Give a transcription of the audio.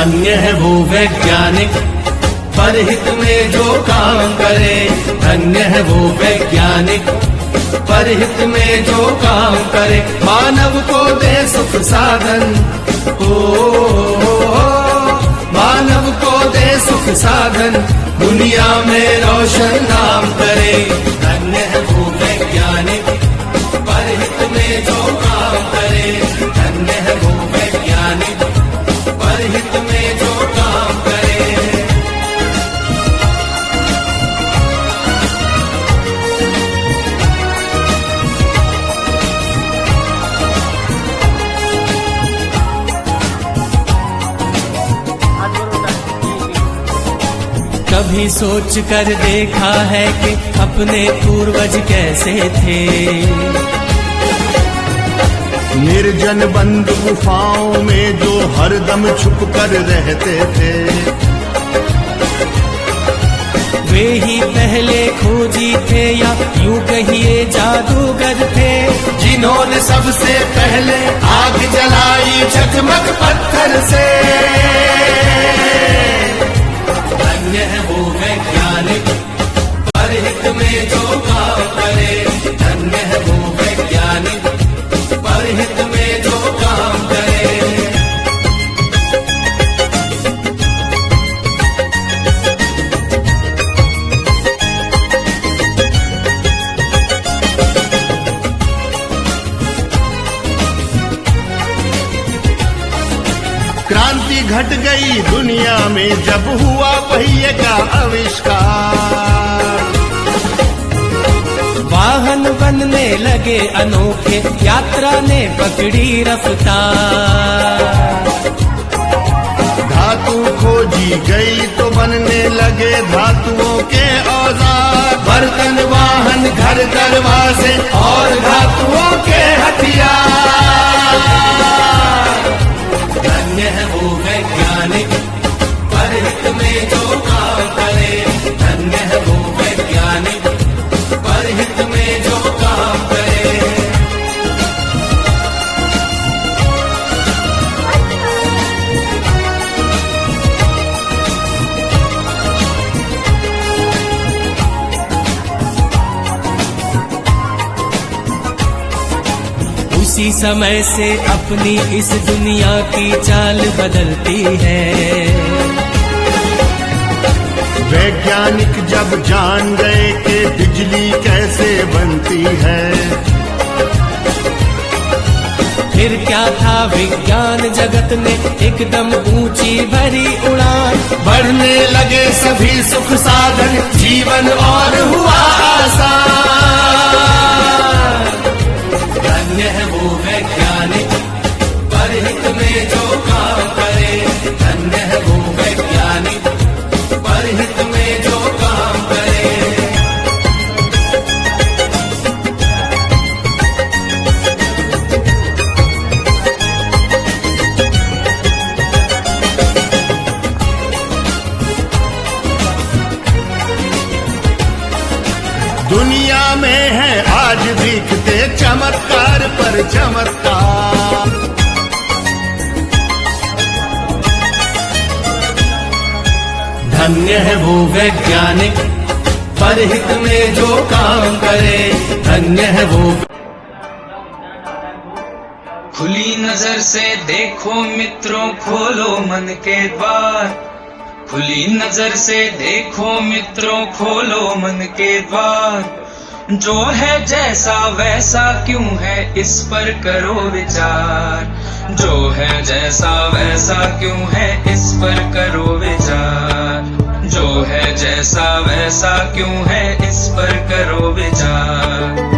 धन्य है वो वैज्ञानिक परहित में जो काम करे। धन्य है वो वैज्ञानिक परहित में जो काम करे। मानव को दे सुख साधन, मानव को दे सुख साधन, दुनिया में रोशन नाम करे। धन्य है वो वैज्ञानिक परहित में जो काम करे। धन्य है वो वैज्ञानिक परहित में जो काम करे। कभी सोच कर देखा है कि अपने पूर्वज कैसे थे। निर्जन बंद गुफाओं में जो हरदम छुप कर रहते थे। वे ही पहले खोजी थे या यूं कहिए जादूगर थे, जिन्होंने सबसे पहले आग जलाई चकमक पत्थर से। धन्य है वो वैज्ञानिक परहित में जो काम करे। धन्य है वो वैज्ञानिक परहित में जो काम करे। क्रांति घट गई दुनिया में जब हुआ पहिए का आविष्कार। वाहन बनने लगे अनोखे, यात्रा ने पकड़ी रफ्तार। धातु खोजी गई तो बनने लगे धातुओं के औजार। बर्तन वाहन घर दरवाजे और धातुओं के हथियार। धन्य है वो वैज्ञानिक परहित में जो काम करे। धन्य है वो वैज्ञानिक परहित में जो काम करे। उसी समय से अपनी इस दुनिया की चाल बदलती है। वैज्ञानिक जब जान गए कि बिजली कैसे बनती है। फिर क्या था विज्ञान जगत ने एकदम ऊंची भरी उड़ान। बढ़ने लगे सभी सुख साधन, जीवन और हुआ आसान। धन्य है वो वैज्ञानिक परहित में जो काम करे। धन्य है वो वैज्ञानिक परहित में जो काम करे। दुनिया में है आज दिखते चमत्कार पर चमत्कार। धन्य है वो वैज्ञानिक परहित में जो काम करे। धन्य है वो। खुली नजर से देखो मित्रों, खोलो मन के द्वार। खुली नजर से देखो मित्रों, खोलो मन के द्वार। जो है जैसा वैसा क्यों है, इस पर करो विचार। जो है जैसा वैसा क्यों है, इस पर करो विचार। जो है जैसा वैसा क्यों है, इस पर करो विचार।